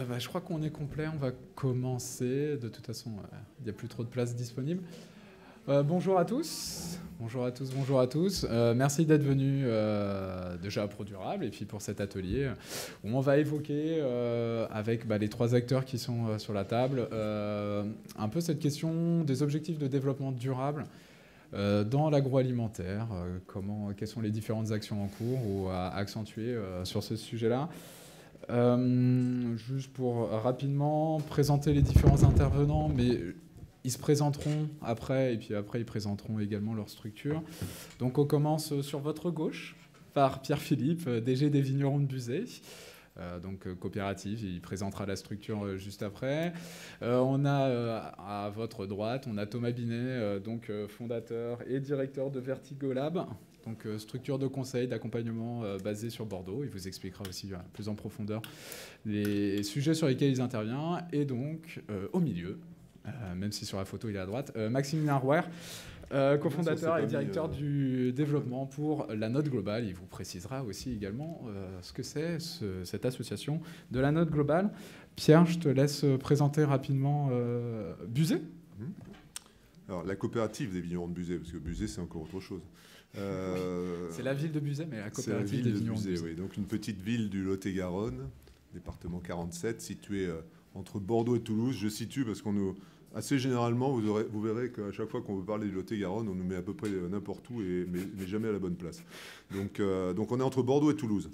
Je crois qu'on est complet, on va commencer. De toute façon, il n'y a plus trop de place disponible. Bonjour à tous. Bonjour à tous, bonjour à tous. Merci d'être venus déjà à ProDurable et puis pour cet atelier où on va évoquer avec les trois acteurs qui sont sur la table un peu cette question des objectifs de développement durable dans l'agroalimentaire. Quelles sont les différentes actions en cours ou à accentuer sur ce sujet-là. Juste pour rapidement présenter les différents intervenants, mais ils se présenteront après, et puis après ils présenteront également leur structure. Donc on commence sur votre gauche par Pierre-Philippe, DG des Vignerons de Buzet, donc coopérative, il présentera la structure juste après. On a à votre droite, on a Thomas Binet, donc fondateur et directeur de Vertigo Lab. Donc structure de conseil, d'accompagnement basée sur Bordeaux. Il vous expliquera aussi plus en profondeur les sujets sur lesquels il intervient. Et donc au milieu, même si sur la photo il est à droite, Maximilien Rouer, cofondateur et directeur du développement pour la Note Globale. Il vous précisera aussi également ce que c'est cette association de la Note Globale. Pierre, je te laisse présenter rapidement Buzet. Alors la coopérative des vignerons de Buzet, parce que Buzet c'est encore autre chose. C'est la ville de Buzet, mais la coopérative des vignerons de Buzet. Oui. Donc une petite ville du Lot-et-Garonne, département 47, située entre Bordeaux et Toulouse. Je situe parce qu'on nous... Assez généralement, vous verrez qu'à chaque fois qu'on veut parler du Lot-et-Garonne, on nous met à peu près n'importe où, mais jamais à la bonne place. Donc on est entre Bordeaux et Toulouse.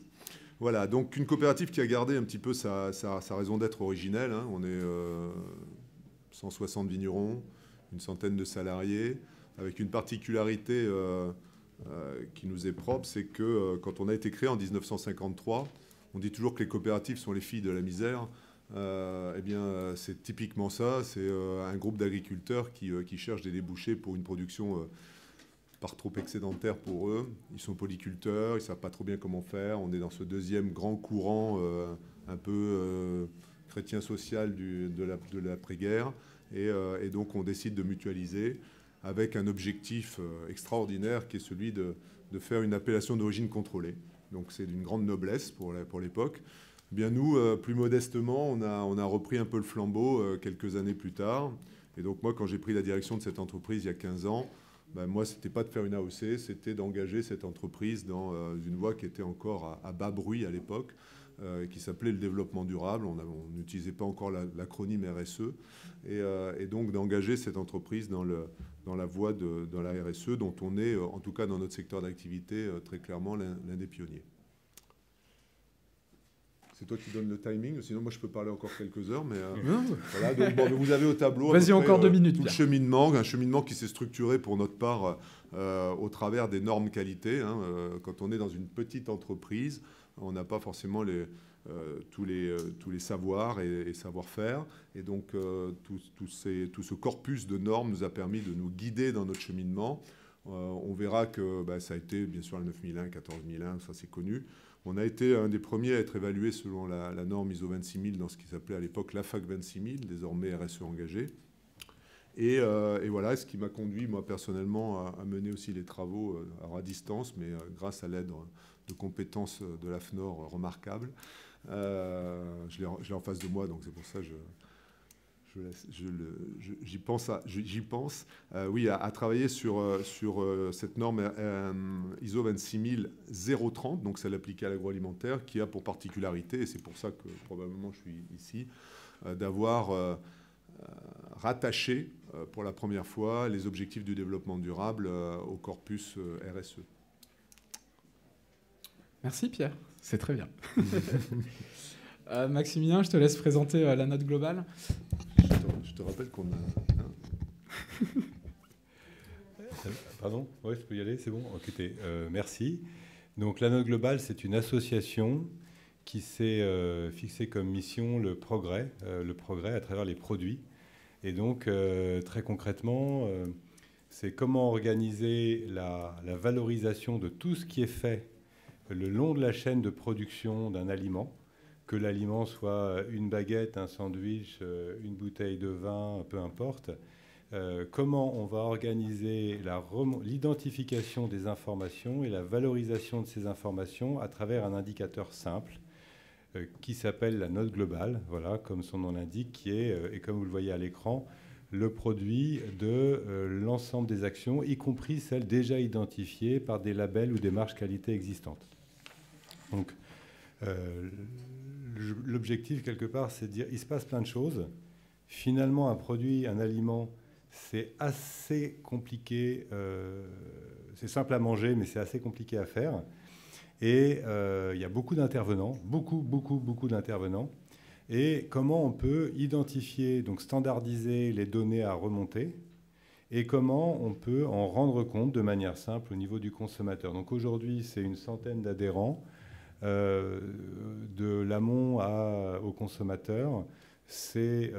Voilà, donc une coopérative qui a gardé un petit peu sa raison d'être originelle. Hein. On est 160 vignerons, une centaine de salariés, avec une particularité qui nous est propre, c'est que quand on a été créé en 1953, on dit toujours que les coopératives sont les filles de la misère. Eh bien, c'est typiquement ça. C'est un groupe d'agriculteurs qui cherchent des débouchés pour une production pas trop excédentaire pour eux. Ils sont polyculteurs, ils ne savent pas trop bien comment faire. On est dans ce deuxième grand courant un peu chrétien-social de l'après-guerre. Et donc, on décide de mutualiser avec un objectif extraordinaire qui est celui de faire une appellation d'origine contrôlée. Donc, c'est d'une grande noblesse pour l'époque. Bien nous, plus modestement, on a repris un peu le flambeau quelques années plus tard. Et donc moi, quand j'ai pris la direction de cette entreprise il y a 15 ans, moi, ce n'était pas de faire une AOC, c'était d'engager cette entreprise dans une voie qui était encore à bas bruit à l'époque, qui s'appelait le développement durable. On n'utilisait pas encore l'acronyme RSE. Et donc d'engager cette entreprise dans la voie dans la RSE, dont on est, en tout cas dans notre secteur d'activité, très clairement l'un des pionniers. C'est toi qui donnes le timing, sinon moi je peux parler encore quelques heures. Mais voilà, donc, vous avez au tableau vas-y, encore 2 minutes, tout le cheminement, un cheminement qui s'est structuré pour notre part au travers des normes qualité. Hein. Quand on est dans une petite entreprise, on n'a pas forcément tous les savoirs et savoir-faire. Et donc tout ce corpus de normes nous a permis de nous guider dans notre cheminement. On verra que ça a été bien sûr la 9001, 14001, ça c'est connu. On a été un des premiers à être évalué selon la norme ISO 26000 dans ce qui s'appelait à l'époque l'AFAC 26000, désormais RSE engagé. Et voilà, ce qui m'a conduit, moi, personnellement, à mener aussi les travaux à distance, mais grâce à l'aide de compétences de l'AFNOR remarquables. Je l'ai en face de moi, donc c'est pour ça que j'y pense. Oui, à travailler sur cette norme ISO 26030, donc celle appliquée à l'agroalimentaire, qui a pour particularité, et c'est pour ça que probablement je suis ici, d'avoir rattaché pour la première fois les objectifs du développement durable au corpus RSE. Merci Pierre, c'est très bien. Maximilien, je te laisse présenter la Note Globale. Je te rappelle qu'on a... Pardon ? Oui, je peux y aller, c'est bon ? Okay, merci. Donc la Note Globale, c'est une association qui s'est fixée comme mission le progrès à travers les produits. Et donc, très concrètement, c'est comment organiser la valorisation de tout ce qui est fait le long de la chaîne de production d'un aliment, que l'aliment soit une baguette, un sandwich, une bouteille de vin, peu importe. Comment on va organiser l'identification des informations et la valorisation de ces informations à travers un indicateur simple qui s'appelle la note globale, voilà, comme son nom l'indique, qui est, et comme vous le voyez à l'écran, le produit de l'ensemble des actions, y compris celles déjà identifiées par des labels ou des marques qualité existantes. Donc, l'objectif, quelque part, c'est de dire il se passe plein de choses. Finalement, un produit, un aliment, c'est assez compliqué. C'est simple à manger, mais c'est assez compliqué à faire. Et il y a beaucoup d'intervenants, beaucoup d'intervenants. Et comment on peut identifier, donc standardiser les données à remonter, et comment on peut en rendre compte de manière simple au niveau du consommateur. Donc aujourd'hui, c'est une centaine d'adhérents, de l'amont au consommateur. C'est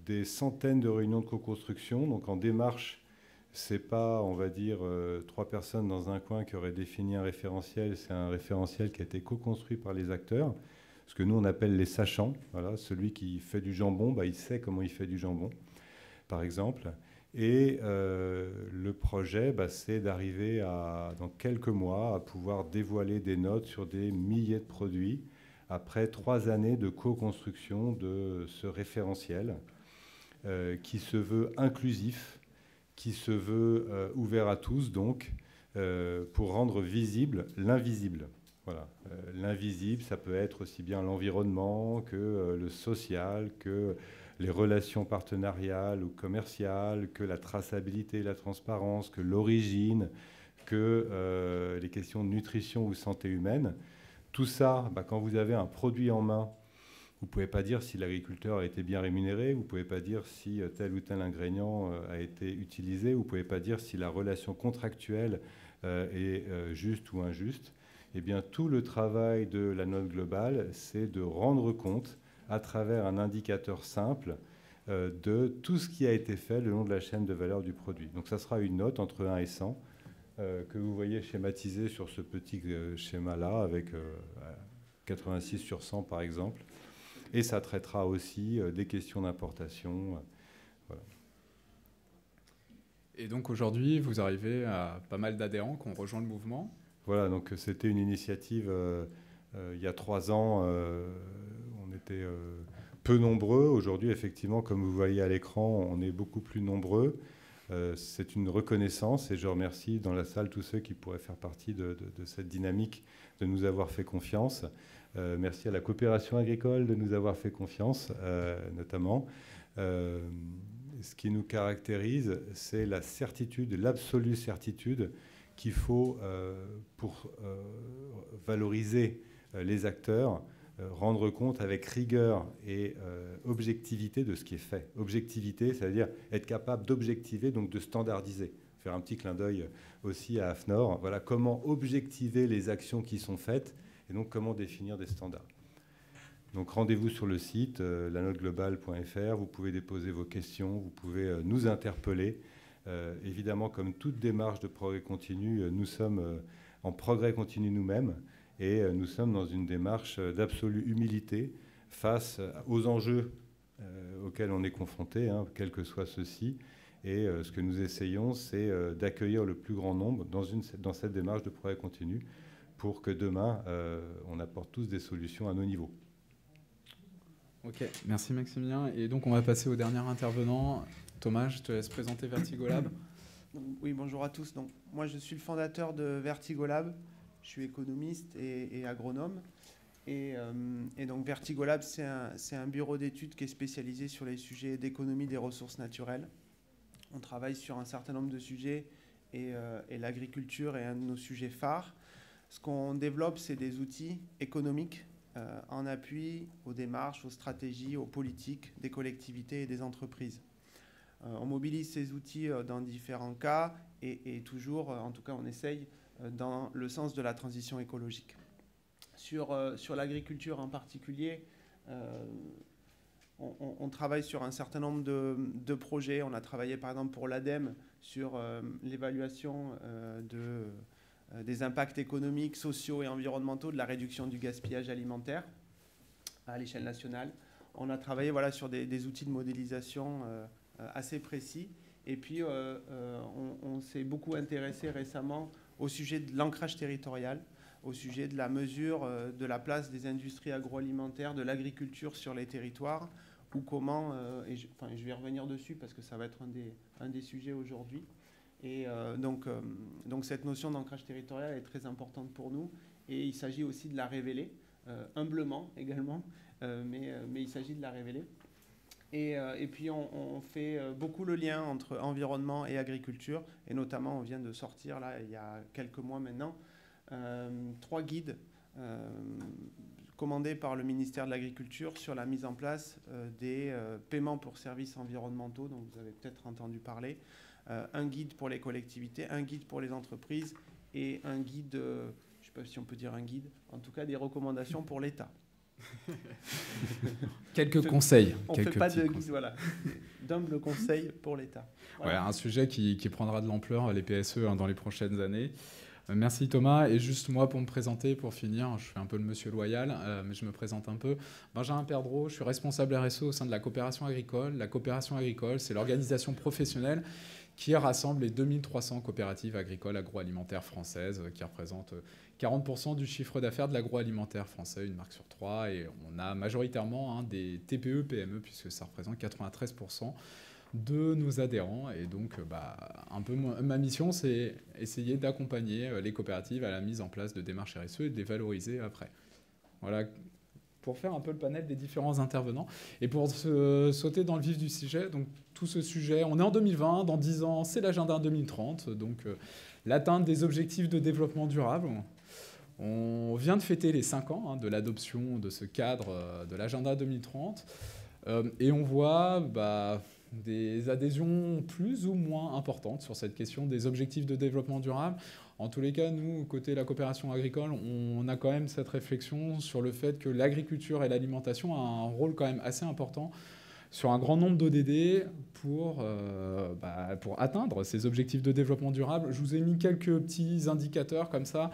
des centaines de réunions de co-construction. Donc en démarche, c'est pas, on va dire, 3 personnes dans un coin qui auraient défini un référentiel. C'est un référentiel qui a été co-construit par les acteurs. Ce que nous, on appelle les sachants. Voilà, celui qui fait du jambon, il sait comment il fait du jambon, par exemple. Et le projet, c'est d'arriver dans quelques mois, à pouvoir dévoiler des notes sur des milliers de produits après 3 années de co-construction de ce référentiel qui se veut inclusif, qui se veut ouvert à tous, donc, pour rendre visible l'invisible. Voilà. L'invisible, ça peut être aussi bien l'environnement que le social, que les relations partenariales ou commerciales, que la traçabilité et la transparence, que l'origine, que les questions de nutrition ou santé humaine. Tout ça, quand vous avez un produit en main, vous ne pouvez pas dire si l'agriculteur a été bien rémunéré, vous ne pouvez pas dire si tel ou tel ingrédient a été utilisé, vous ne pouvez pas dire si la relation contractuelle est juste ou injuste. Eh bien, tout le travail de la note globale, c'est de rendre compte, à travers un indicateur simple, de tout ce qui a été fait le long de la chaîne de valeur du produit. Donc, ça sera une note entre 1 et 100 que vous voyez schématisée sur ce petit schéma-là, avec 86 sur 100, par exemple. Et ça traitera aussi des questions d'importation. Voilà. Et donc, aujourd'hui, vous arrivez à pas mal d'adhérents qui ont rejoint le mouvement. Voilà, donc c'était une initiative il y a 3 ans. On était peu nombreux. Aujourd'hui, effectivement, comme vous voyez à l'écran, on est beaucoup plus nombreux. C'est une reconnaissance et je remercie dans la salle tous ceux qui pourraient faire partie de cette dynamique, de nous avoir fait confiance. Merci à la coopération agricole de nous avoir fait confiance, notamment. Ce qui nous caractérise, c'est la certitude, l'absolue certitude qu'il faut, pour valoriser les acteurs, rendre compte avec rigueur et objectivité de ce qui est fait. Objectivité, ça veut dire être capable d'objectiver, donc de standardiser. Faire un petit clin d'œil aussi à AFNOR. Voilà comment objectiver les actions qui sont faites et donc comment définir des standards. Donc rendez-vous sur le site lanoteglobale.fr. Vous pouvez déposer vos questions, vous pouvez nous interpeller. Évidemment, comme toute démarche de progrès continu, nous sommes en progrès continu nous-mêmes et nous sommes dans une démarche d'absolue humilité face aux enjeux auxquels on est confronté, quels que soient ceux-ci. Et ce que nous essayons, c'est d'accueillir le plus grand nombre dans cette démarche de progrès continu pour que demain, on apporte tous des solutions à nos niveaux. Ok, merci Maximilien. Et donc, on va passer au dernier intervenant. Thomas, je te laisse présenter Vertigolab. Oui, bonjour à tous. Donc, moi, je suis le fondateur de Vertigolab. Je suis économiste et agronome. Et donc, Vertigolab, c'est un bureau d'études qui est spécialisé sur les sujets d'économie des ressources naturelles. On travaille sur un certain nombre de sujets et l'agriculture est un de nos sujets phares. Ce qu'on développe, c'est des outils économiques en appui aux démarches, aux stratégies, aux politiques des collectivités et des entreprises. On mobilise ces outils dans différents cas et toujours, en tout cas on essaye, dans le sens de la transition écologique. Sur l'agriculture en particulier, on travaille sur un certain nombre de projets. On a travaillé par exemple pour l'ADEME sur l'évaluation des impacts économiques, sociaux et environnementaux de la réduction du gaspillage alimentaire à l'échelle nationale. On a travaillé sur des outils de modélisation assez précis. Et puis, on s'est beaucoup intéressé récemment au sujet de l'ancrage territorial. au sujet de la mesure de la place des industries agroalimentaires, de l'agriculture sur les territoires, ou comment, je vais revenir dessus parce que ça va être un des sujets aujourd'hui. Et donc cette notion d'ancrage territorial est très importante pour nous, et il s'agit aussi de la révéler, humblement également, mais il s'agit de la révéler. Et puis on fait beaucoup le lien entre environnement et agriculture, et notamment on vient de sortir là il y a quelques mois maintenant 3 guides commandés par le ministère de l'Agriculture sur la mise en place des paiements pour services environnementaux, dont vous avez peut-être entendu parler, un guide pour les collectivités, un guide pour les entreprises et un guide, je ne sais pas si on peut dire un guide, en tout cas des recommandations pour l'État. Quelques conseils. On ne fait pas de guide, voilà, d'humbles conseils pour l'État. Voilà. Ouais, un sujet qui prendra de l'ampleur, les PSE, dans les prochaines années. Merci Thomas. Et juste moi, pour me présenter, pour finir, je fais un peu le monsieur loyal, mais je me présente un peu. Benjamin Perdreau, je suis responsable RSE au sein de la coopération agricole. La coopération agricole, c'est l'organisation professionnelle qui rassemble les 2300 coopératives agricoles agroalimentaires françaises, qui représentent 40% du chiffre d'affaires de l'agroalimentaire français, une marque sur 3. Et on a majoritairement des TPE, PME, puisque ça représente 93% de nos adhérents. Et donc, un peu ma mission, c'est essayer d'accompagner les coopératives à la mise en place de démarches RSE et de les valoriser après. Voilà, pour faire un peu le panel des différents intervenants. Et pour sauter dans le vif du sujet, donc tout ce sujet, on est en 2020, dans 10 ans, c'est l'agenda 2030, donc l'atteinte des objectifs de développement durable. On vient de fêter les 5 ans de l'adoption de ce cadre de l'agenda 2030, et on voit des adhésions plus ou moins importantes sur cette question des objectifs de développement durable. En tous les cas, nous, côté la coopération agricole, on a quand même cette réflexion sur le fait que l'agriculture et l'alimentation ont un rôle quand même assez important sur un grand nombre d'ODD pour atteindre ces objectifs de développement durable. Je vous ai mis quelques petits indicateurs comme ça,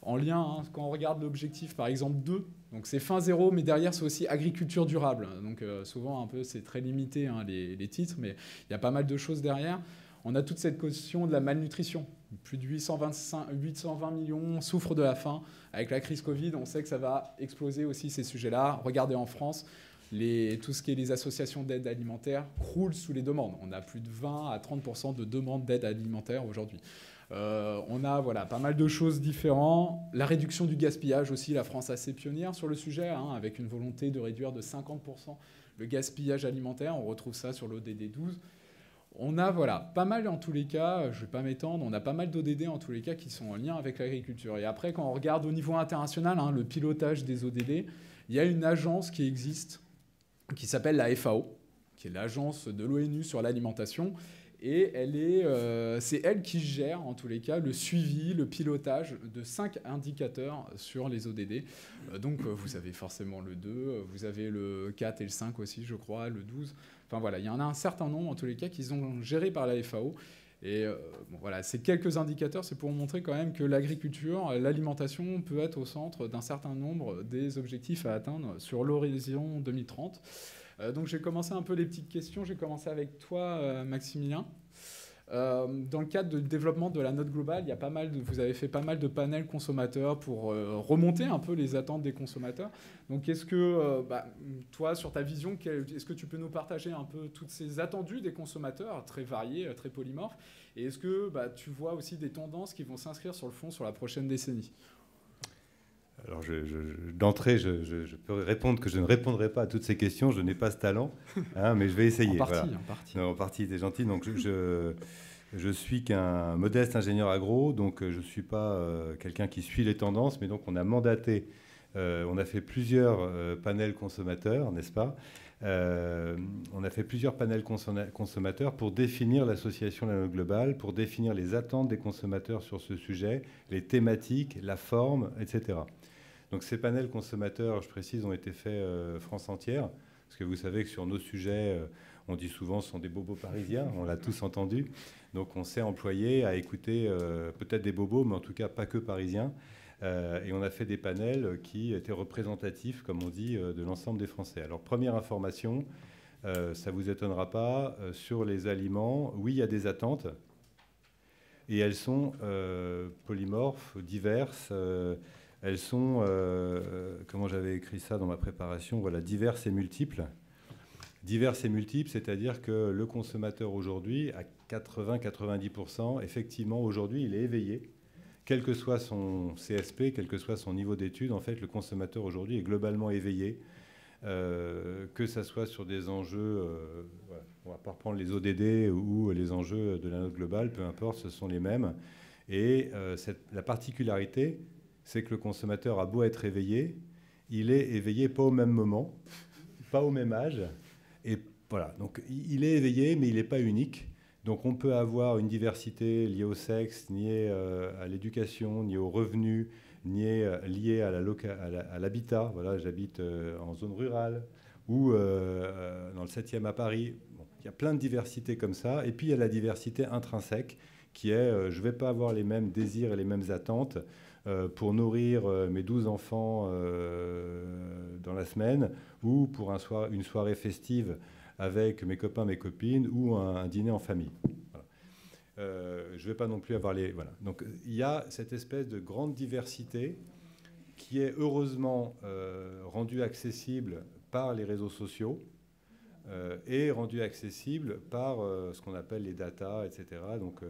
en lien, quand on regarde l'objectif, par exemple 2, donc c'est fin zéro, mais derrière c'est aussi agriculture durable. Donc souvent un peu c'est très limité les titres, mais il y a pas mal de choses derrière. On a toute cette question de la malnutrition. Plus de 820 millions souffrent de la faim. Avec la crise Covid, on sait que ça va exploser aussi ces sujets-là. Regardez en France, tout ce qui est les associations d'aide alimentaire croulent sous les demandes. On a plus de 20 à 30% de demandes d'aide alimentaire aujourd'hui. On a pas mal de choses différentes. La réduction du gaspillage aussi, la France est assez pionnière sur le sujet, avec une volonté de réduire de 50% le gaspillage alimentaire. On retrouve ça sur l'ODD 12. On a pas mal en tous les cas, je ne vais pas m'étendre, on a pas mal d'ODD en tous les cas qui sont en lien avec l'agriculture. Et après, quand on regarde au niveau international, le pilotage des ODD, il y a une agence qui existe, qui s'appelle la FAO, qui est l'agence de l'ONU sur l'alimentation. Et c'est elle qui gère, en tous les cas, le suivi, le pilotage de 5 indicateurs sur les ODD. Donc, vous avez forcément le 2, vous avez le 4 et le 5 aussi, je crois, le 12. Enfin, voilà, il y en a un certain nombre, en tous les cas, qui sont gérés par la FAO. Et ces quelques indicateurs, c'est pour montrer quand même que l'agriculture, l'alimentation peut être au centre d'un certain nombre des objectifs à atteindre sur l'horizon 2030. Donc j'ai commencé un peu les petites questions. J'ai commencé avec toi, Maximilien. Dans le cadre du développement de la note globale, vous avez fait pas mal de panels consommateurs pour remonter un peu les attentes des consommateurs. Donc est-ce que, toi, sur ta vision, est-ce que tu peux nous partager un peu toutes ces attendus des consommateurs, très variés, très polymorphes, et est-ce que tu vois aussi des tendances qui vont s'inscrire sur le fond sur la prochaine décennie ? Alors, d'entrée, je peux répondre que je ne répondrai pas à toutes ces questions. Je n'ai pas ce talent, mais je vais essayer. En partie. Non, en partie, t'es gentil. Donc, je suis qu'un modeste ingénieur agro, donc je ne suis pas quelqu'un qui suit les tendances, mais donc on a mandaté, on a fait plusieurs panels consommateurs, n'est-ce pas ? On a fait plusieurs panels consommateurs pour définir l'association de la note globale, pour définir les attentes des consommateurs sur ce sujet, les thématiques, la forme, etc. Donc ces panels consommateurs, je précise, ont été faits France entière, parce que vous savez que sur nos sujets, on dit souvent ce sont des bobos parisiens, on l'a tous entendu. Donc on s'est employé à écouter peut-être des bobos, mais en tout cas pas que parisiens. Et on a fait des panels qui étaient représentatifs, comme on dit, de l'ensemble des Français. Alors première information, ça ne vous étonnera pas, sur les aliments, oui, il y a des attentes. Et elles sont polymorphes, diverses. elles sont, comment j'avais écrit ça dans ma préparation, voilà, diverses et multiples. Diverses et multiples, c'est-à-dire que le consommateur aujourd'hui, à 80-90%, effectivement, aujourd'hui, il est éveillé. Quel que soit son CSP, quel que soit son niveau d'études, en fait, le consommateur aujourd'hui est globalement éveillé, que ça soit sur des enjeux, voilà, on va pas reprendre les ODD ou les enjeux de la note globale, peu importe, ce sont les mêmes. Et la particularité, c'est que le consommateur a beau être éveillé, il est éveillé pas au même moment, pas au même âge. Et voilà, donc il est éveillé, mais il n'est pas unique. Donc on peut avoir une diversité liée au sexe, liée à l'éducation, liée aux revenus, liée à l'habitat. Voilà, j'habite en zone rurale ou dans le 7e à Paris. Bon, il y a plein de diversités comme ça. Et puis il y a la diversité intrinsèque qui est je ne vais pas avoir les mêmes désirs et les mêmes attentes pour nourrir mes 12 enfants dans la semaine ou pour une soirée festive avec mes copains, mes copines ou un dîner en famille. Voilà. Je ne vais pas non plus avoir les... Voilà. Donc il y a cette espèce de grande diversité qui est heureusement rendue accessible par les réseaux sociaux et rendue accessible par ce qu'on appelle les data, etc. Donc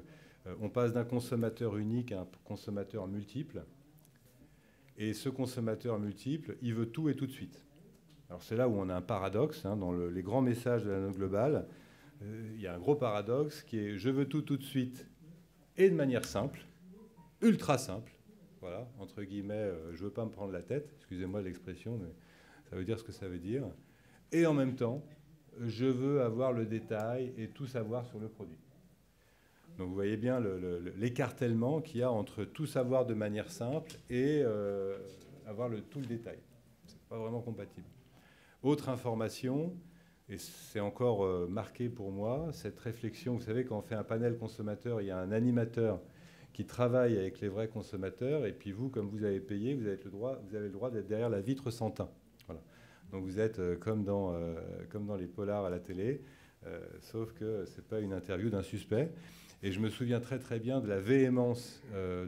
on passe d'un consommateur unique à un consommateur multiple. Et ce consommateur multiple, il veut tout et tout de suite. Alors c'est là où on a un paradoxe. Hein, dans les grands messages de la note globale, il y a un gros paradoxe qui est « je veux tout tout de suite » et de manière simple, ultra simple. Voilà, entre guillemets, je ne veux pas me prendre la tête. Excusez-moi l'expression, mais ça veut dire ce que ça veut dire. Et en même temps, je veux avoir le détail et tout savoir sur le produit. Donc vous voyez bien l'écartèlement qu'il y a entre tout savoir de manière simple et avoir tout le détail. Ce n'est pas vraiment compatible. Autre information, et c'est encore marqué pour moi, cette réflexion, vous savez, quand on fait un panel consommateur, il y a un animateur qui travaille avec les vrais consommateurs, et puis vous, comme vous avez payé, vous avez le droit d'être derrière la vitre sans teint. Voilà. Donc vous êtes comme dans les polars à la télé, sauf que ce n'est pas une interview d'un suspect. Et je me souviens très très bien de la véhémence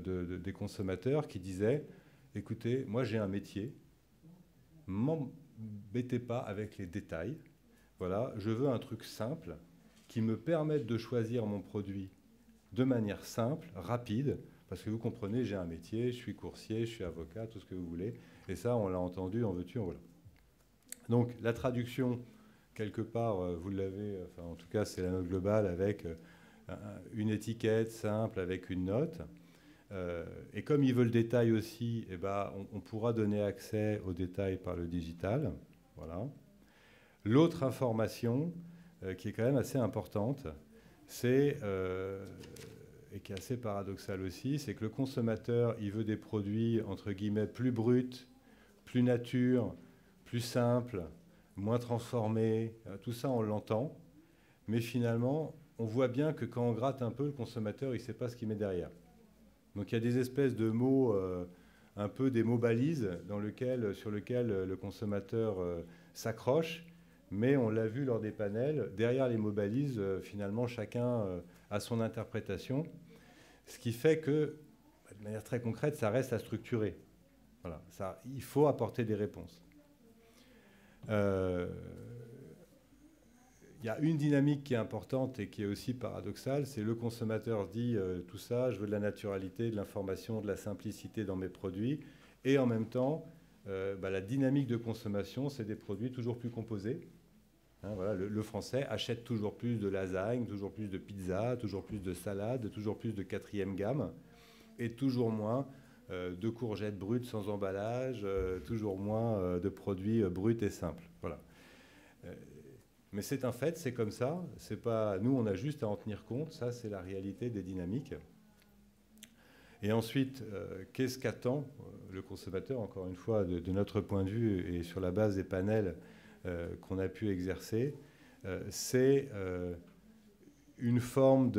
des consommateurs qui disaient « Écoutez, moi j'ai un métier, m'embêtez pas avec les détails. Voilà, je veux un truc simple qui me permette de choisir mon produit de manière simple, rapide, parce que vous comprenez, j'ai un métier, je suis coursier, je suis avocat, tout ce que vous voulez. Et ça, on l'a entendu, en veux-tu, en voilà. » Donc la traduction, quelque part, vous l'avez, enfin en tout cas c'est la note globale avec une étiquette simple, avec une note. Et comme il veut le détail aussi, eh ben, on pourra donner accès au détail par le digital. Voilà. L'autre information qui est quand même assez importante, c'est, et qui est assez paradoxale aussi, c'est que le consommateur, il veut des produits, entre guillemets, plus bruts, plus nature, plus simples, moins transformés. Tout ça, on l'entend. Mais finalement, on voit bien que quand on gratte un peu, le consommateur, il ne sait pas ce qu'il met derrière. Donc il y a des espèces de mots, un peu des mots balises, sur lesquels le consommateur s'accroche, mais on l'a vu lors des panels, derrière les mots balises, finalement chacun a son interprétation, ce qui fait que, de manière très concrète, ça reste à structurer. Voilà, il faut apporter des réponses. Il y a une dynamique qui est importante et qui est aussi paradoxale, c'est le consommateur dit tout ça, je veux de la naturalité, de l'information, de la simplicité dans mes produits, et en même temps, la dynamique de consommation, c'est des produits toujours plus composés. Hein, voilà, le Français achète toujours plus de lasagne, toujours plus de pizza, toujours plus de salade, toujours plus de 4e gamme, et toujours moins de courgettes brutes sans emballage, toujours moins de produits bruts et simples. Voilà. Mais c'est un fait, c'est comme ça. C'est pas, nous, on a juste à en tenir compte. Ça, c'est la réalité des dynamiques. Et ensuite, qu'est-ce qu'attend le consommateur, encore une fois, de notre point de vue et sur la base des panels qu'on a pu exercer, c'est une forme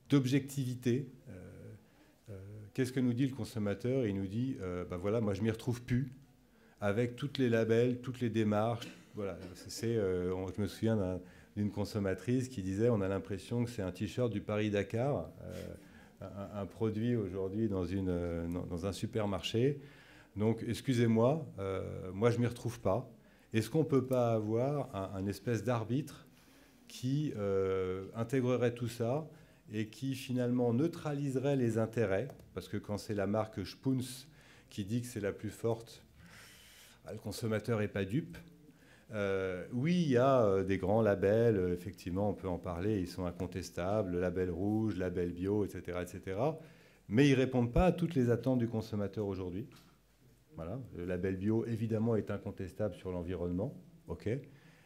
d'objectivité. Qu'est-ce que nous dit le consommateur? Il nous dit, voilà, moi, je m'y retrouve plus. Avec toutes les labels, toutes les démarches. Voilà, je me souviens d'une consommatrice qui disait on a l'impression que c'est un t-shirt du Paris-Dakar. un produit aujourd'hui dans un supermarché. Donc, excusez-moi, moi je ne m'y retrouve pas. Est-ce qu'on ne peut pas avoir un espèce d'arbitre qui intégrerait tout ça et qui finalement neutraliserait les intérêts? Parce que quand c'est la marque Spoons qui dit que c'est la plus forte, le consommateur n'est pas dupe. Oui, il y a des grands labels, effectivement, on peut en parler, ils sont incontestables, le label rouge, label bio, etc., etc. Mais ils ne répondent pas à toutes les attentes du consommateur aujourd'hui. Voilà. Le label bio, évidemment, est incontestable sur l'environnement, ok.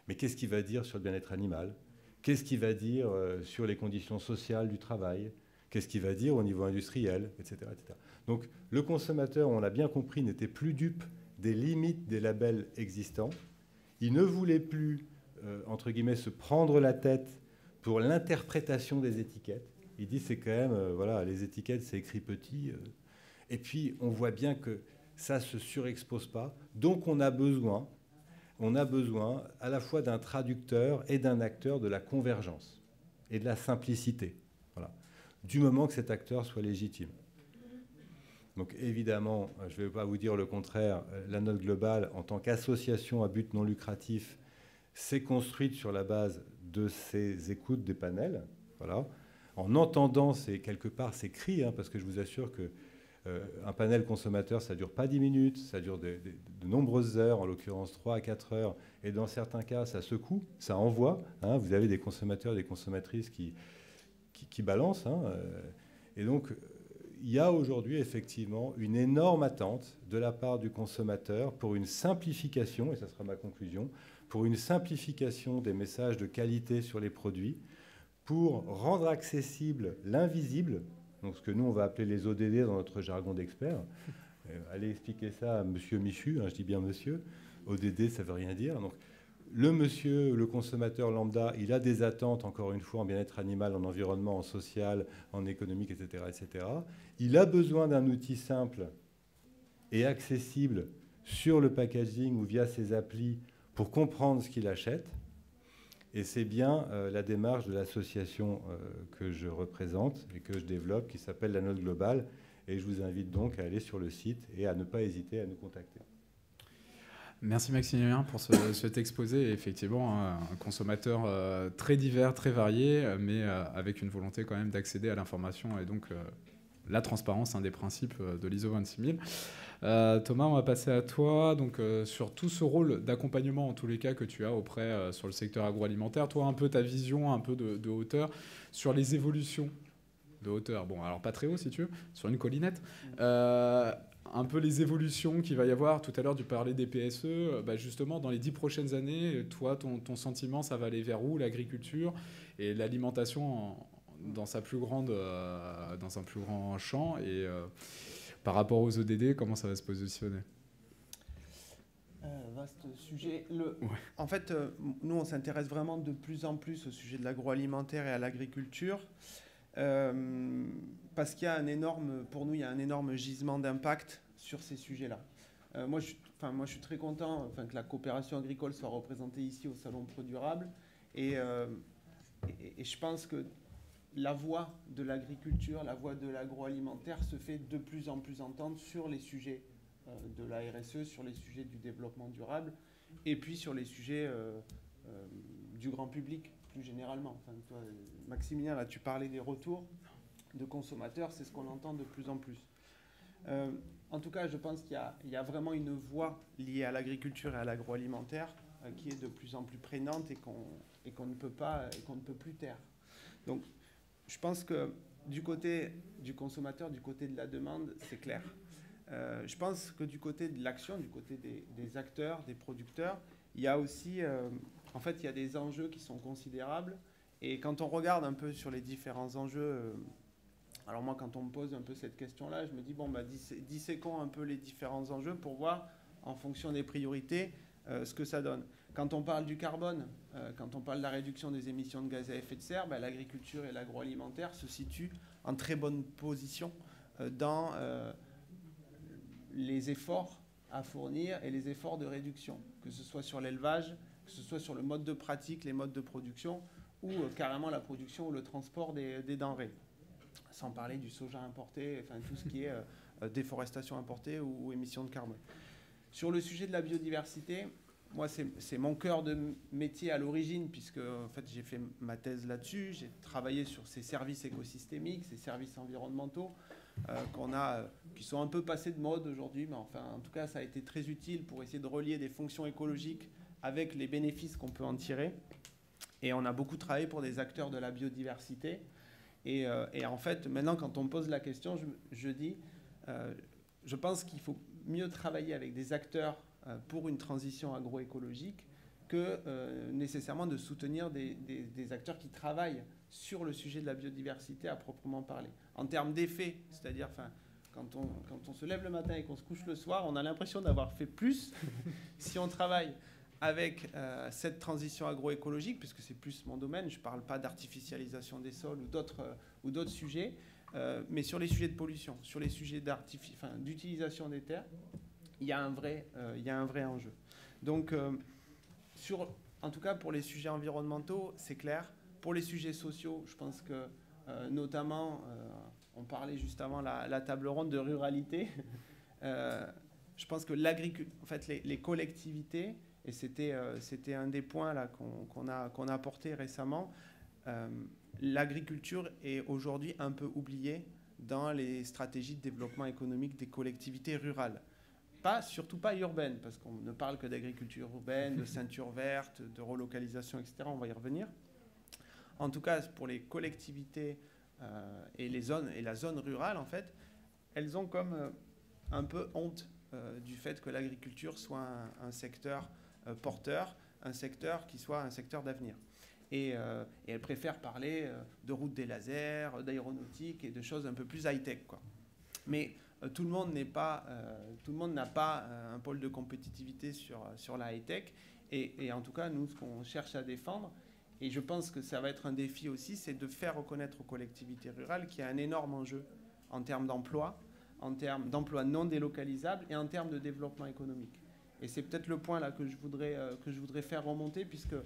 Mais qu'est-ce qu'il va dire sur le bien-être animal? Qu'est-ce qu'il va dire sur les conditions sociales du travail? Qu'est-ce qu'il va dire au niveau industriel, etc., etc. Donc, le consommateur, on l'a bien compris, n'était plus dupe des limites des labels existants. Il ne voulait plus, entre guillemets, se prendre la tête pour l'interprétation des étiquettes. Il dit, c'est quand même, voilà, les étiquettes, c'est écrit petit. Et puis, on voit bien que ça ne se surexpose pas. Donc, on a besoin à la fois d'un traducteur et d'un acteur de la convergence et de la simplicité. Voilà. Du moment que cet acteur soit légitime. Donc évidemment, je ne vais pas vous dire le contraire, la note globale, en tant qu'association à but non lucratif, s'est construite sur la base de ces écoutes des panels. Voilà. En entendant quelque part ces cris, parce que je vous assure que un panel consommateur, ça ne dure pas 10 minutes, ça dure de nombreuses heures, en l'occurrence 3 à 4 heures, et dans certains cas, ça secoue, ça envoie. Vous avez des consommateurs, des consommatrices qui balancent. Et donc, il y a aujourd'hui effectivement une énorme attente de la part du consommateur pour une simplification, et ça sera ma conclusion, pour une simplification des messages de qualité sur les produits, pour rendre accessible l'invisible, donc ce que nous on va appeler les ODD dans notre jargon d'expert. Allez expliquer ça à monsieur Michu, je dis bien monsieur, ODD ça veut rien dire. Donc, le monsieur, le consommateur lambda, il a des attentes, encore une fois, en bien-être animal, en environnement, en social, en économique, etc., etc. Il a besoin d'un outil simple et accessible sur le packaging ou via ses applis pour comprendre ce qu'il achète. Et c'est bien la démarche de l'association que je représente et que je développe, qui s'appelle la Note Globale. Et je vous invite donc à aller sur le site et à ne pas hésiter à nous contacter. Merci Maximilien pour cet exposé. Effectivement, un consommateur très divers, très varié, mais avec une volonté quand même d'accéder à l'information et donc la transparence, un des principes de l'ISO 26000. Thomas, on va passer à toi. Donc, sur tout ce rôle d'accompagnement, en tous les cas, que tu as auprès sur le secteur agroalimentaire, toi, un peu ta vision, un peu de hauteur sur les évolutions de hauteur. Bon, alors pas très haut si tu veux, sur une collinette. Un peu les évolutions qu'il va y avoir. Tout à l'heure, tu parlais des PSE. Justement, dans les 10 prochaines années, toi, ton sentiment, ça va aller vers où? L'agriculture et l'alimentation dans un plus grand champ. Et par rapport aux ODD, comment ça va se positionner? Vaste sujet. En fait, nous, on s'intéresse vraiment de plus en plus au sujet de l'agroalimentaire et à l'agriculture. Parce qu'il y a pour nous, il y a un énorme gisement d'impact sur ces sujets-là. Moi, je suis très content que la coopération agricole soit représentée ici au Salon ProDurable. Et je pense que la voix de l'agriculture, la voix de l'agroalimentaire se fait de plus en plus entendre sur les sujets de la RSE, sur les sujets du développement durable, et puis sur les sujets du grand public. Plus généralement. Toi, Maximilien, là, tu parlais des retours de consommateurs, c'est ce qu'on entend de plus en plus. En tout cas, je pense qu'il y a vraiment une voie liée à l'agriculture et à l'agroalimentaire qui est de plus en plus prégnante et qu'on ne peut plus taire. Donc, je pense que du côté du consommateur, du côté de la demande, c'est clair. Je pense que du côté de l'action, du côté des acteurs, des producteurs, il y a aussi... En fait, il y a des enjeux qui sont considérables. Et quand on regarde un peu sur les différents enjeux, alors moi, quand on me pose un peu cette question-là, je me dis, disséquons un peu les différents enjeux pour voir, en fonction des priorités, ce que ça donne. Quand on parle du carbone, quand on parle de la réduction des émissions de gaz à effet de serre, l'agriculture et l'agroalimentaire se situent en très bonne position dans les efforts à fournir et les efforts de réduction, que ce soit sur l'élevage, que ce soit sur le mode de pratique, les modes de production, ou carrément la production ou le transport des denrées. sans parler du soja importé, enfin tout ce qui est déforestation importée ou émissions de carbone. Sur le sujet de la biodiversité, moi, c'est mon cœur de métier à l'origine, puisque en fait, j'ai fait ma thèse là-dessus. J'ai travaillé sur ces services écosystémiques, ces services environnementaux qui sont un peu passés de mode aujourd'hui. Mais enfin, en tout cas, ça a été très utile pour essayer de relier des fonctions écologiques avec les bénéfices qu'on peut en tirer. Et on a beaucoup travaillé pour des acteurs de la biodiversité. Et en fait, maintenant, quand on me pose la question, je dis, je pense qu'il faut mieux travailler avec des acteurs pour une transition agroécologique que nécessairement de soutenir des acteurs qui travaillent sur le sujet de la biodiversité à proprement parler. En termes d'effet, c'est-à-dire quand on se lève le matin et qu'on se couche le soir, on a l'impression d'avoir fait plus si on travaille avec cette transition agroécologique, puisque c'est plus mon domaine, je ne parle pas d'artificialisation des sols ou d'autres sujets, mais sur les sujets de pollution, sur les sujets d'utilisation des terres, il y a un vrai enjeu. Donc, en tout cas, pour les sujets environnementaux, c'est clair. Pour les sujets sociaux, je pense que, notamment, on parlait juste avant la table ronde de ruralité. Je pense que en fait, les collectivités, et c'était un des points là qu'on a apporté récemment, l'agriculture est aujourd'hui un peu oubliée dans les stratégies de développement économique des collectivités rurales. Surtout pas urbaines, parce qu'on ne parle que d'agriculture urbaine, de ceinture verte, de relocalisation, etc. On va y revenir. En tout cas, pour les collectivités et la zone rurale, en fait, elles ont comme un peu honte du fait que l'agriculture soit un secteur porteur, un secteur qui soit un secteur d'avenir. Et elles préfèrent parler de routes des lasers, d'aéronautique et de choses un peu plus high-tech, quoi. Mais tout le monde n'a pas un pôle de compétitivité sur la high-tech. Et en tout cas, nous, ce qu'on cherche à défendre, et je pense que ça va être un défi aussi, c'est de faire reconnaître aux collectivités rurales qu'il y a un énorme enjeu en termes d'emploi, en termes d'emplois non délocalisables et en termes de développement économique. Et c'est peut-être le point là que je voudrais faire remonter, puisque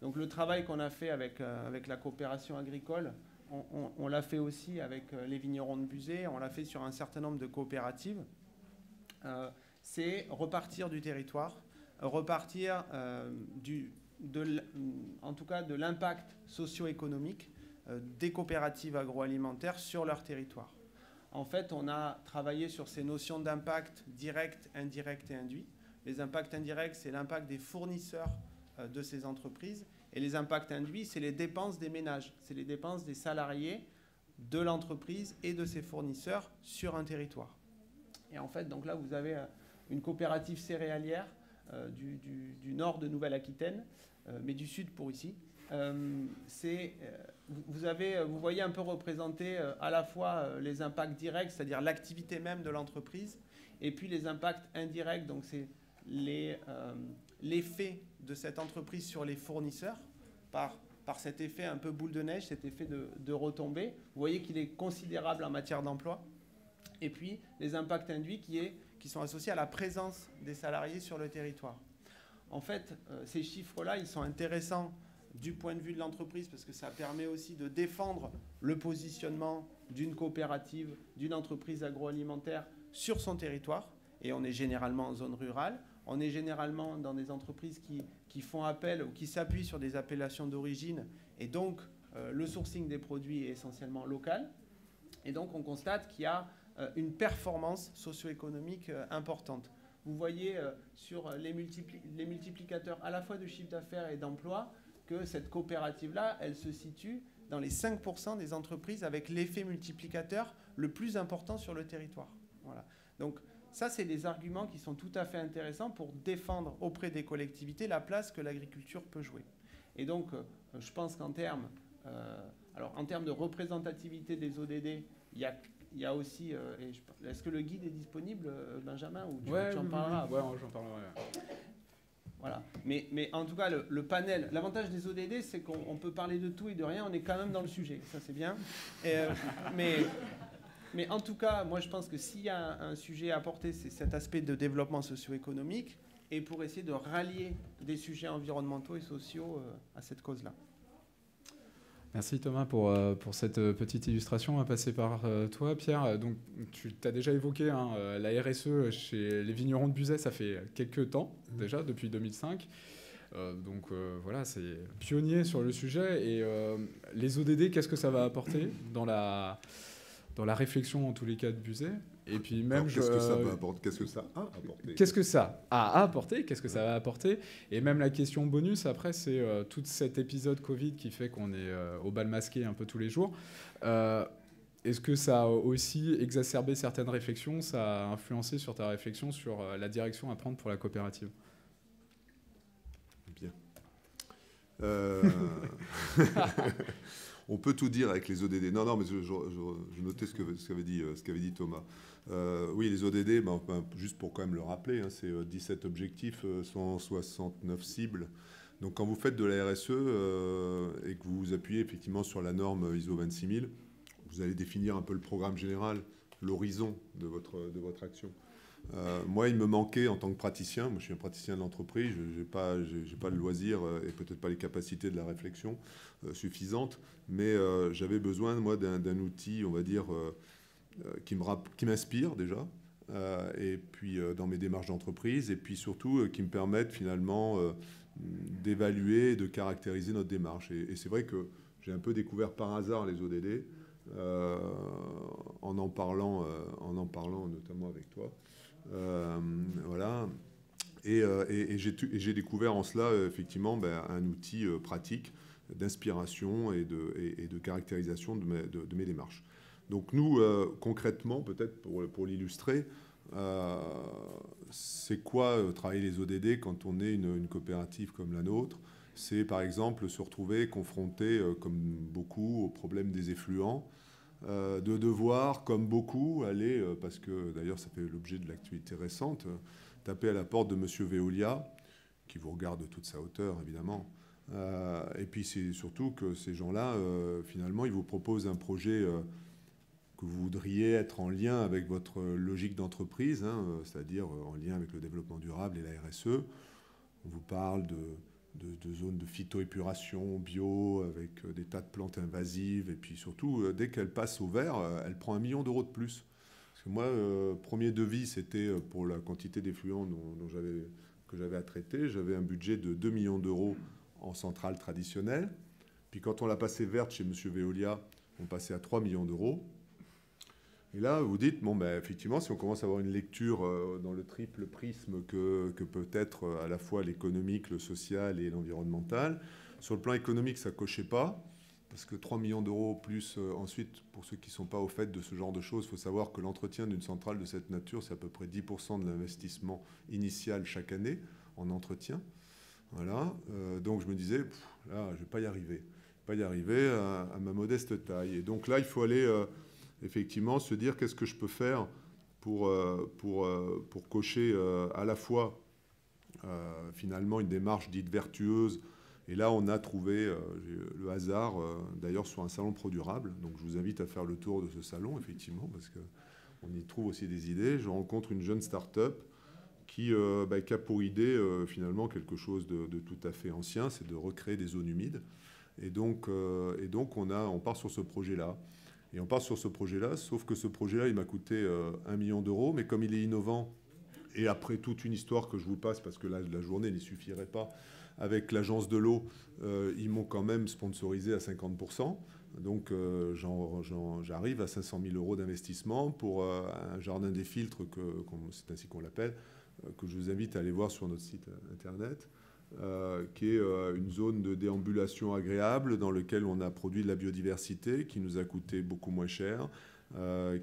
donc, le travail qu'on a fait avec la coopération agricole, on l'a fait aussi avec les vignerons de Buzet, on l'a fait sur un certain nombre de coopératives. C'est repartir du territoire, repartir en tout cas de l'impact socio-économique des coopératives agroalimentaires sur leur territoire. En fait, on a travaillé sur ces notions d'impact direct, indirect et induit. Les impacts indirects, c'est l'impact des fournisseurs de ces entreprises. Et les impacts induits, c'est les dépenses des ménages, c'est les dépenses des salariés de l'entreprise et de ses fournisseurs sur un territoire. Et en fait, donc là, vous avez une coopérative céréalière du nord de Nouvelle-Aquitaine, mais du sud pour ici. Vous voyez un peu représenter à la fois les impacts directs, c'est-à-dire l'activité même de l'entreprise, et puis les impacts indirects, donc c'est l'effet de cette entreprise sur les fournisseurs par cet effet un peu boule de neige, cet effet de retombée. Vous voyez qu'il est considérable en matière d'emploi. Et puis les impacts induits qui sont associés à la présence des salariés sur le territoire. En fait, ces chiffres-là, ils sont intéressants du point de vue de l'entreprise parce que ça permet aussi de défendre le positionnement d'une coopérative, d'une entreprise agroalimentaire sur son territoire. Et on est généralement en zone rurale. On est généralement dans des entreprises qui font appel ou qui s'appuient sur des appellations d'origine. Et donc, le sourcing des produits est essentiellement local. Et donc, on constate qu'il y a une performance socio-économique importante. Vous voyez sur les multiplicateurs à la fois de chiffre d'affaires et d'emploi que cette coopérative-là, elle se situe dans les 5% des entreprises avec l'effet multiplicateur le plus important sur le territoire. Voilà. Donc, ça, c'est des arguments qui sont tout à fait intéressants pour défendre auprès des collectivités la place que l'agriculture peut jouer. Et donc, je pense qu'en termes de représentativité des ODD, il y a aussi... est-ce que le guide est disponible, Benjamin, ou tu en parleras? Oui, j'en parlerai. Voilà. Mais en tout cas, le panel... L'avantage des ODD, c'est qu'on peut parler de tout et de rien. On est quand même dans le sujet. Ça, c'est bien. Mais en tout cas, moi, je pense que s'il y a un sujet à apporter, c'est cet aspect de développement socio-économique et pour essayer de rallier des sujets environnementaux et sociaux à cette cause-là. Merci Thomas pour cette petite illustration. On va passer par toi, Pierre. Donc, tu as déjà évoqué la RSE chez les vignerons de Buzet, ça fait quelques temps déjà, depuis 2005. Voilà, c'est pionnier sur le sujet. Et les ODD, qu'est-ce que ça va apporter dans la réflexion, en tous les cas, de Buzet? Et puis même, qu'est-ce que ça va apporter? Qu'est-ce que ça a apporté? Qu'est-ce que ça a apporté? Qu'est-ce que ça va apporter? Et même la question bonus, après, c'est tout cet épisode Covid qui fait qu'on est au bal masqué un peu tous les jours. Est-ce que ça a aussi exacerbé certaines réflexions? Ça a influencé sur ta réflexion sur la direction à prendre pour la coopérative? Bien. On peut tout dire avec les ODD. Non, mais je notais ce qu'avait dit Thomas. Oui, les ODD, juste pour quand même le rappeler, c'est 17 objectifs, 169 cibles. Donc quand vous faites de la RSE et que vous vous appuyez effectivement sur la norme ISO 26000, vous allez définir un peu le programme général, l'horizon de votre action. Moi, il me manquait en tant que praticien, moi je suis un praticien de l'entreprise, je n'ai pas le loisir et peut-être pas les capacités de la réflexion suffisantes, mais j'avais besoin, moi, d'un outil, on va dire, qui m'inspire déjà, et puis dans mes démarches d'entreprise, et puis surtout qui me permette finalement d'évaluer et de caractériser notre démarche. Et c'est vrai que j'ai un peu découvert par hasard les ODD, en en parlant notamment avec toi. Voilà. Et j'ai découvert en cela effectivement un outil pratique d'inspiration et de caractérisation de mes démarches. Donc nous, concrètement, peut-être pour l'illustrer, c'est quoi travailler les ODD quand on est une coopérative comme la nôtre? C'est par exemple se retrouver confronté, comme beaucoup, au problème des effluents, de devoir, comme beaucoup, aller, parce que d'ailleurs ça fait l'objet de l'actualité récente, taper à la porte de Monsieur Veolia, qui vous regarde de toute sa hauteur, évidemment. Et puis c'est surtout que ces gens-là, finalement, ils vous proposent un projet que vous voudriez être en lien avec votre logique d'entreprise, c'est-à-dire en lien avec le développement durable et la RSE. On vous parle de zones de phytoépuration bio, avec des tas de plantes invasives, et puis surtout, dès qu'elle passe au vert, elle prend 1 million d'euros de plus. Parce que moi, premier devis, c'était pour la quantité d'effluents que j'avais à traiter. J'avais un budget de 2 millions d'euros en centrale traditionnelle. Puis quand on l'a passé verte chez M. Veolia, on passait à 3 millions d'euros. Et là, vous dites, effectivement, si on commence à avoir une lecture dans le triple prisme que peut être à la fois l'économique, le social et l'environnemental, sur le plan économique, ça ne cochait pas, parce que 3 millions d'euros plus, ensuite, pour ceux qui ne sont pas au fait de ce genre de choses, il faut savoir que l'entretien d'une centrale de cette nature, c'est à peu près 10% de l'investissement initial chaque année en entretien. Voilà. Donc je me disais, là, je ne vais pas y arriver à ma modeste taille. Et donc là, il faut aller... effectivement, se dire qu'est-ce que je peux faire pour cocher à la fois finalement une démarche dite vertueuse. Et là, on a trouvé le hasard, d'ailleurs, sur un salon ProDurable. Donc, je vous invite à faire le tour de ce salon, effectivement, parce qu'on y trouve aussi des idées. Je rencontre une jeune start-up qui a pour idée, finalement, quelque chose de tout à fait ancien, c'est de recréer des zones humides. Et donc on part sur ce projet-là. Et on part sur ce projet-là, sauf que ce projet-là, il m'a coûté 1 million d'euros, mais comme il est innovant, et après toute une histoire que je vous passe, parce que la journée n'y suffirait pas, avec l'agence de l'eau, ils m'ont quand même sponsorisé à 50%. Donc j'arrive à 500 000 euros d'investissement pour un jardin des filtres, c'est ainsi qu'on l'appelle, que je vous invite à aller voir sur notre site internet. Qui est une zone de déambulation agréable dans laquelle on a produit de la biodiversité qui nous a coûté beaucoup moins cher,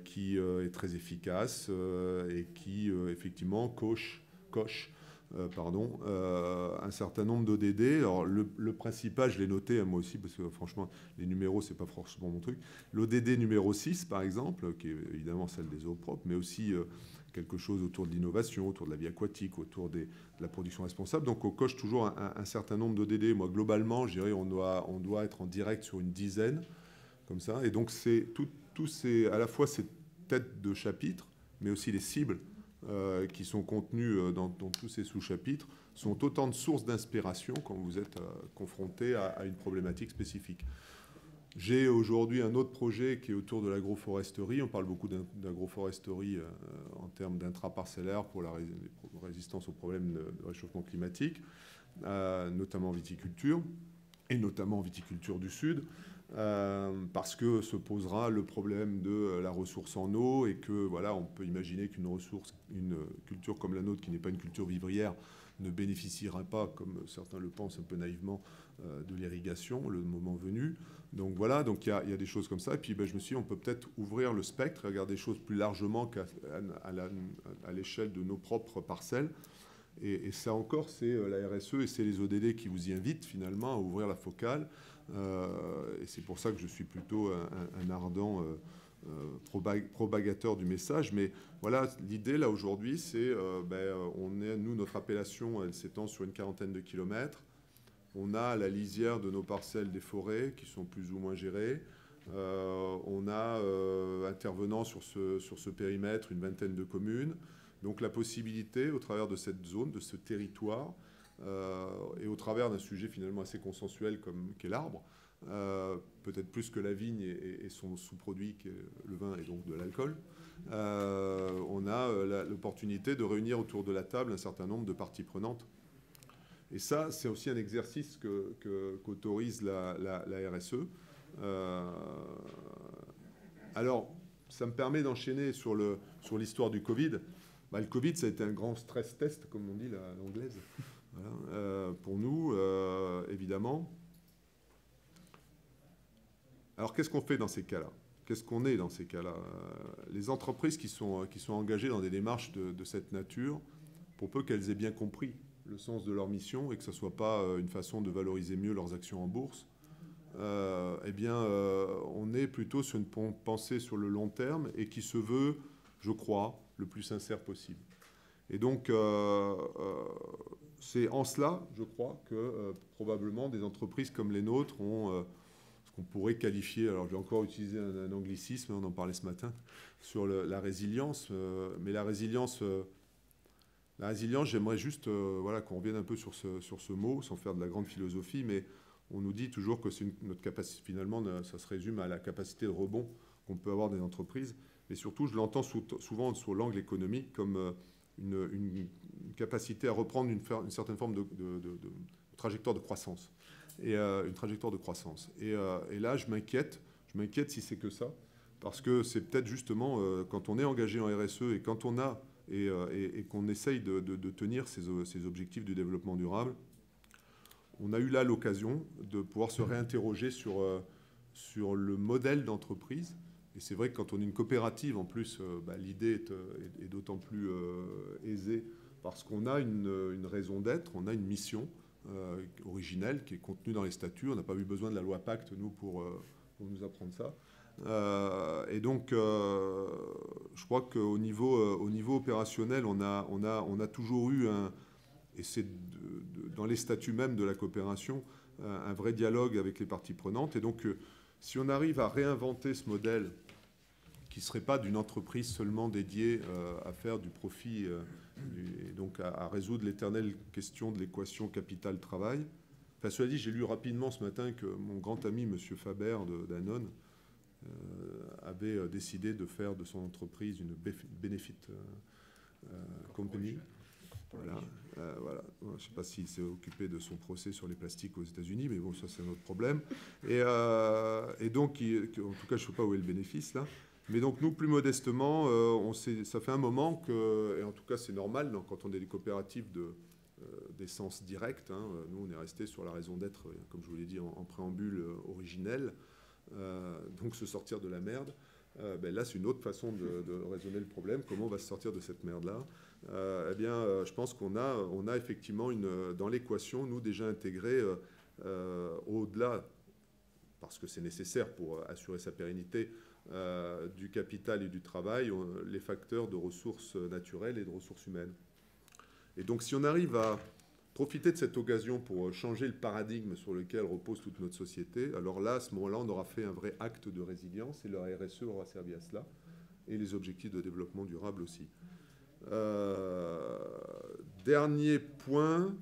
qui est très efficace et qui effectivement coche un certain nombre d'ODD. Alors le principal, je l'ai noté moi aussi parce que franchement les numéros c'est pas forcément mon truc. L'ODD numéro 6 par exemple, qui est évidemment celle des eaux propres, mais aussi quelque chose autour de l'innovation, autour de la vie aquatique, autour de la production responsable. Donc on coche toujours un certain nombre d'ODD. Moi globalement, je dirais on doit être en direct sur une dizaine, comme ça. Et donc c'est à la fois ces têtes de chapitre, mais aussi les cibles qui sont contenues dans tous ces sous-chapitres, sont autant de sources d'inspiration quand vous êtes confronté à une problématique spécifique. J'ai aujourd'hui un autre projet qui est autour de l'agroforesterie. On parle beaucoup d'agroforesterie en termes d'intraparcellaire pour la résistance aux problèmes de réchauffement climatique, notamment en viticulture, et notamment en viticulture du Sud, parce que se posera le problème de la ressource en eau et que voilà, on peut imaginer qu'une culture comme la nôtre, qui n'est pas une culture vivrière, ne bénéficiera pas, comme certains le pensent un peu naïvement, de l'irrigation, le moment venu. Donc voilà, donc il y a des choses comme ça. Et puis je me suis dit, on peut peut-être ouvrir le spectre, regarder des choses plus largement qu'à l'échelle de nos propres parcelles. Et ça encore, c'est la RSE et c'est les ODD qui vous y invitent finalement à ouvrir la focale. Et c'est pour ça que je suis plutôt un ardent propagateur du message. Mais voilà, l'idée là aujourd'hui, c'est, nous, notre appellation, elle s'étend sur une quarantaine de kilomètres. On a à la lisière de nos parcelles des forêts qui sont plus ou moins gérées. On a intervenant sur ce périmètre une vingtaine de communes. Donc la possibilité, au travers de cette zone, de ce territoire, et au travers d'un sujet finalement assez consensuel qu'est l'arbre, peut-être plus que la vigne et son sous-produit qui est le vin et donc de l'alcool, on a l'opportunité de réunir autour de la table un certain nombre de parties prenantes. Et ça, c'est aussi un exercice qu'autorise la RSE. Alors, ça me permet d'enchaîner sur l'histoire du Covid. Le Covid, ça a été un grand stress test, comme on dit l'anglaise, voilà, pour nous, évidemment. Alors, qu'est-ce qu'on fait dans ces cas-là? Qu'est-ce qu'on est dans ces cas-là? Les entreprises qui sont engagées dans des démarches de cette nature, pour peu qu'elles aient bien compris le sens de leur mission et que ce ne soit pas une façon de valoriser mieux leurs actions en bourse, on est plutôt sur une pensée sur le long terme et qui se veut, je crois, le plus sincère possible. Et donc, c'est en cela, je crois, que probablement des entreprises comme les nôtres ont ce qu'on pourrait qualifier, alors je vais encore utiliser un anglicisme, on en parlait ce matin, sur la résilience. Mais la résilience, j'aimerais juste qu'on revienne un peu sur ce mot, sans faire de la grande philosophie, mais on nous dit toujours que c'est notre capacité, finalement, ça se résume à la capacité de rebond qu'on peut avoir des entreprises. Mais surtout, je l'entends souvent sous l'angle économique comme une capacité à reprendre une certaine forme de trajectoire de croissance. Et une trajectoire de croissance. Et là, je m'inquiète si c'est que ça, parce que c'est peut-être justement quand on est engagé en RSE et quand on a et qu'on essaye de tenir ces objectifs du développement durable, on a eu là l'occasion de pouvoir se réinterroger sur le modèle d'entreprise. Et c'est vrai que quand on est une coopérative, en plus, l'idée est d'autant plus aisée parce qu'on a une raison d'être, on a une mission originelle qui est contenue dans les statuts. On n'a pas eu besoin de la loi Pacte, nous, pour nous apprendre ça. Et donc, je crois qu'au niveau opérationnel, on a toujours eu, et c'est dans les statuts même de la coopération, un vrai dialogue avec les parties prenantes. Et donc, si on arrive à réinventer ce modèle qui ne serait pas d'une entreprise seulement dédiée à faire du profit et donc à résoudre l'éternelle question de l'équation capital-travail. Enfin, cela dit, j'ai lu rapidement ce matin que mon grand ami, M. Faber de Danone, avait décidé de faire de son entreprise une benefit company. Voilà. Je ne sais pas s'il s'est occupé de son procès sur les plastiques aux États-Unis, mais bon, ça c'est un autre problème. Et donc, en tout cas, je ne sais pas où est le bénéfice là. Mais donc, nous, plus modestement, ça fait un moment que, et en tout cas, c'est normal, donc, quand on est des coopératives d'essence directe, nous, on est resté sur la raison d'être, comme je vous l'ai dit, en préambule originel, donc se sortir de la merde. Là, c'est une autre façon de raisonner le problème. Comment on va se sortir de cette merde-là? Je pense qu'on a effectivement dans l'équation, nous, déjà intégré au-delà, parce que c'est nécessaire pour assurer sa pérennité, du capital et du travail, les facteurs de ressources naturelles et de ressources humaines. Et donc, si on arrive à profiter de cette occasion pour changer le paradigme sur lequel repose toute notre société, alors là, à ce moment-là, on aura fait un vrai acte de résilience et le RSE aura servi à cela, et les objectifs de développement durable aussi. Dernier point,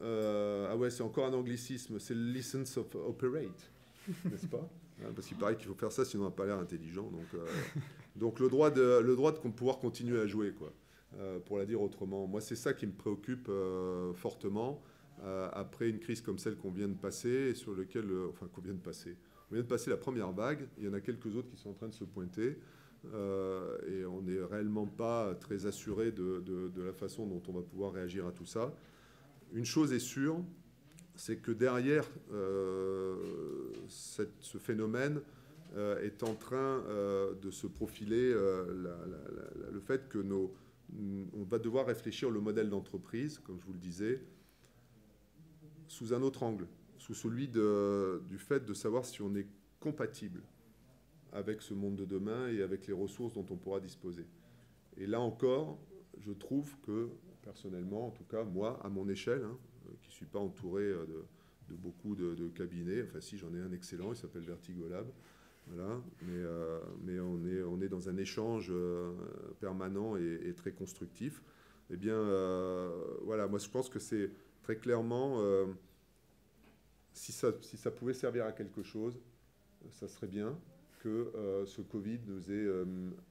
c'est encore un anglicisme, c'est le license of operate, n'est-ce pas? Parce qu'il paraît qu'il faut faire ça, sinon on n'a pas l'air intelligent. Donc le droit de pouvoir continuer à jouer, quoi. Pour la dire autrement. Moi, c'est ça qui me préoccupe fortement après une crise comme celle qu'on vient de passer, et sur lequel, qu'on vient de passer. On vient de passer la première vague, il y en a quelques autres qui sont en train de se pointer, et on n'est réellement pas très assuré de la façon dont on va pouvoir réagir à tout ça. Une chose est sûre, c'est que derrière ce phénomène est en train de se profiler le fait que on va devoir réfléchir le modèle d'entreprise, comme je vous le disais, sous un autre angle, sous celui du fait de savoir si on est compatible avec ce monde de demain et avec les ressources dont on pourra disposer. Et là encore, je trouve que, personnellement, en tout cas, moi, à mon échelle, qui ne suis pas entouré de beaucoup de cabinets, enfin si, j'en ai un excellent, il s'appelle Vertigolab, voilà, mais on est dans un échange permanent et très constructif. Eh bien, voilà, moi je pense que c'est très clairement, si ça pouvait servir à quelque chose, ça serait bien que ce Covid nous ait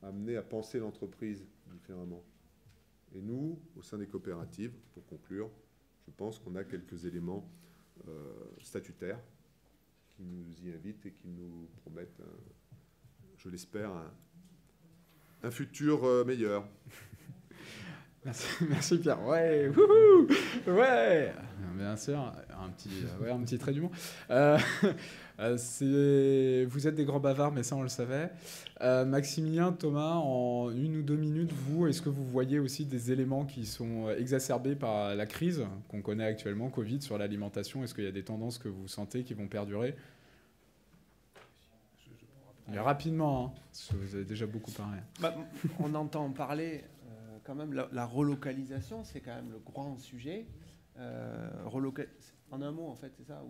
amené à penser l'entreprise différemment. Et nous, au sein des coopératives, pour conclure, je pense qu'on a quelques éléments statutaires qui nous y invitent et qui nous promettent, je l'espère, un futur meilleur. Merci Pierre. Ouais, wouhou, ouais. Bien sûr, un petit trait d'humour. Vous êtes des grands bavards, mais ça on le savait. Maximilien, Thomas, en 1 ou 2 minutes, est-ce que vous voyez aussi des éléments qui sont exacerbés par la crise qu'on connaît actuellement, Covid, sur l'alimentation? Est-ce qu'il y a des tendances que vous sentez qui vont perdurer? Mais rapidement, hein, parce que vous avez déjà beaucoup parlé. On entend parler quand même, la relocalisation, c'est quand même le grand sujet. En un mot, en fait, c'est ça ou...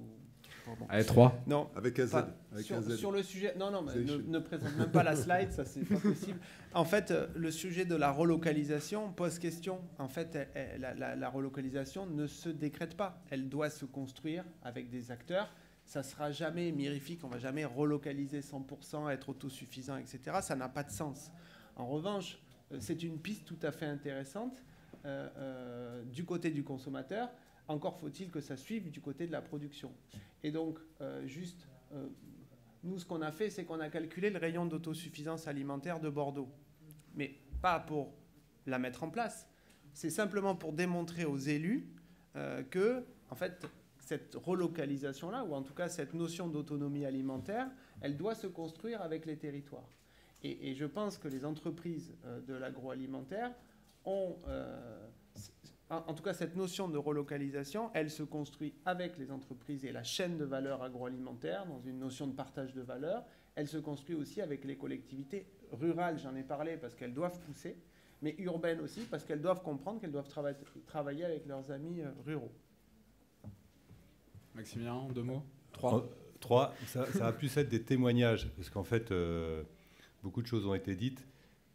Allez, 3. Non, avec un Z. Sur le sujet... Non, mais ne présente même pas la slide, ça, c'est pas possible. En fait, le sujet de la relocalisation pose question. En fait, la relocalisation ne se décrète pas. Elle doit se construire avec des acteurs. Ça ne sera jamais mirifique, on ne va jamais relocaliser 100%, être autosuffisant, etc. Ça n'a pas de sens. En revanche, c'est une piste tout à fait intéressante du côté du consommateur. Encore faut-il que ça suive du côté de la production. Et donc, nous, ce qu'on a fait, c'est qu'on a calculé le rayon d'autosuffisance alimentaire de Bordeaux. Mais pas pour la mettre en place. C'est simplement pour démontrer aux élus que, en fait, cette relocalisation-là, ou en tout cas cette notion d'autonomie alimentaire, elle doit se construire avec les territoires. Et je pense que les entreprises de l'agroalimentaire ont... en tout cas, cette notion de relocalisation, elle se construit avec les entreprises et la chaîne de valeur agroalimentaire, dans une notion de partage de valeur. Elle se construit aussi avec les collectivités rurales, j'en ai parlé, parce qu'elles doivent pousser, mais urbaines aussi, parce qu'elles doivent comprendre qu'elles doivent travailler avec leurs amis ruraux. Maximilien, en 2 mots? 3, ça va plus être des témoignages, parce qu'en fait, beaucoup de choses ont été dites.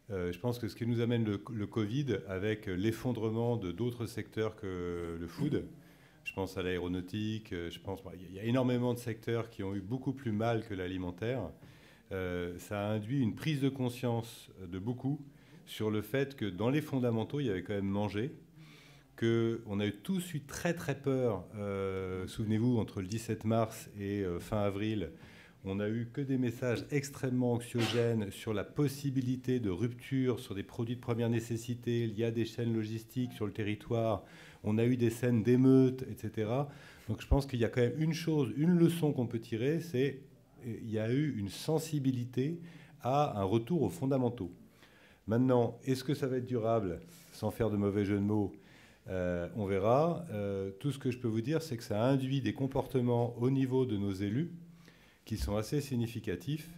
Je pense que ce qui nous amène le Covid, avec l'effondrement de d'autres secteurs que le food, je pense à l'aéronautique, il y a énormément de secteurs qui ont eu beaucoup plus mal que l'alimentaire. Ça a induit une prise de conscience de beaucoup sur le fait que dans les fondamentaux, il y avait quand même manger, qu'on a tous eu très très peur, souvenez-vous, entre le 17 mars et fin avril, on n'a eu que des messages extrêmement anxiogènes sur la possibilité de rupture sur des produits de première nécessité. Il y a des chaînes logistiques sur le territoire, on a eu des scènes d'émeutes, etc. Donc je pense qu'il y a quand même une leçon qu'on peut tirer, c'est qu'il y a eu une sensibilité à un retour aux fondamentaux. Maintenant, est-ce que ça va être durable, sans faire de mauvais jeu de mots? On verra. Tout ce que je peux vous dire, c'est que ça a induit des comportements au niveau de nos élus qui sont assez significatifs,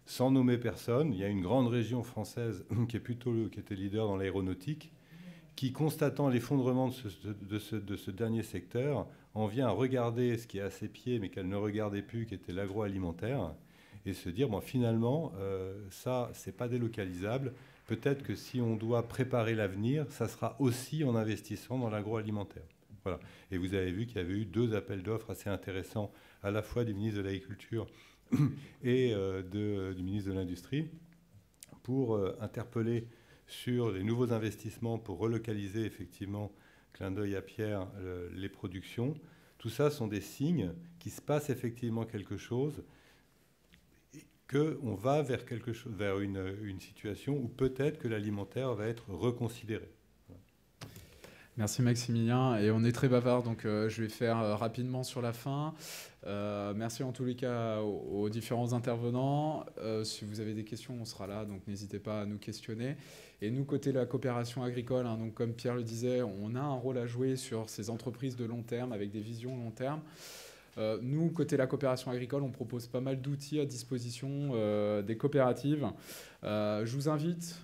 sans nommer personne. Il y a une grande région française qui était leader dans l'aéronautique, qui, constatant l'effondrement de ce dernier secteur, en vient à regarder ce qui est à ses pieds, mais qu'elle ne regardait plus, qui était l'agroalimentaire, et se dire, bon, finalement, ça, c'est pas délocalisable. Peut-être que si on doit préparer l'avenir, ça sera aussi en investissant dans l'agroalimentaire. Voilà. Et vous avez vu qu'il y avait eu 2 appels d'offres assez intéressants, à la fois du ministre de l'Agriculture et du ministre de l'Industrie pour interpeller sur les nouveaux investissements pour relocaliser effectivement, clin d'œil à Pierre, les productions. Tout ça sont des signes qu'il se passe effectivement quelque chose, qu'on va vers quelque chose, vers une situation où peut-être que l'alimentaire va être reconsidéré. Merci Maximilien, et on est très bavard, donc je vais faire rapidement sur la fin. Merci en tous les cas aux différents intervenants. Si vous avez des questions, on sera là, donc n'hésitez pas à nous questionner. Et nous, côté la coopération agricole, hein, donc comme Pierre le disait, on a un rôle à jouer sur ces entreprises de long terme, avec des visions long terme. Nous, côté la coopération agricole, on propose pas mal d'outils à disposition des coopératives. Je vous invite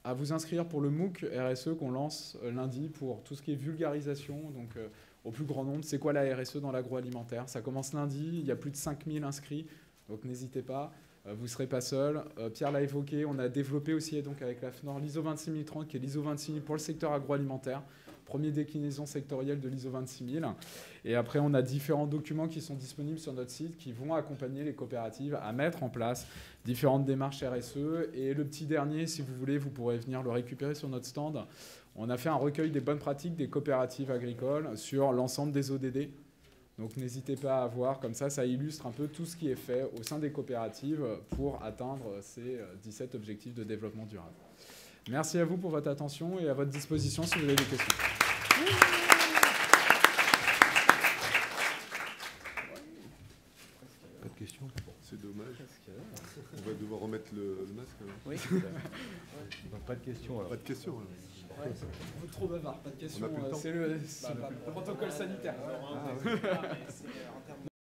à vous inscrire pour le MOOC RSE qu'on lance lundi pour tout ce qui est vulgarisation, donc au plus grand nombre. C'est quoi la RSE dans l'agroalimentaire? Ça commence lundi, il y a plus de 5000 inscrits, donc n'hésitez pas, vous ne serez pas seul. Pierre l'a évoqué, on a développé aussi donc avec la FNOR l'ISO 26030, qui est l'ISO 26000 pour le secteur agroalimentaire. Première déclinaison sectorielle de l'ISO 26000. Et après, on a différents documents qui sont disponibles sur notre site qui vont accompagner les coopératives à mettre en place différentes démarches RSE. Et le petit dernier, si vous voulez, vous pourrez venir le récupérer sur notre stand. On a fait un recueil des bonnes pratiques des coopératives agricoles sur l'ensemble des ODD. Donc n'hésitez pas à voir, comme ça illustre un peu tout ce qui est fait au sein des coopératives pour atteindre ces 17 objectifs de développement durable. Merci à vous pour votre attention et à votre disposition si vous avez des questions. Pas de questions? C'est dommage. On va devoir remettre le masque. Oui. Donc pas de questions alors. Pas de questions. Ouais, vous trop bavard, pas de questions. On a plus le temps. C'est le protocole sanitaire. Ah, ouais.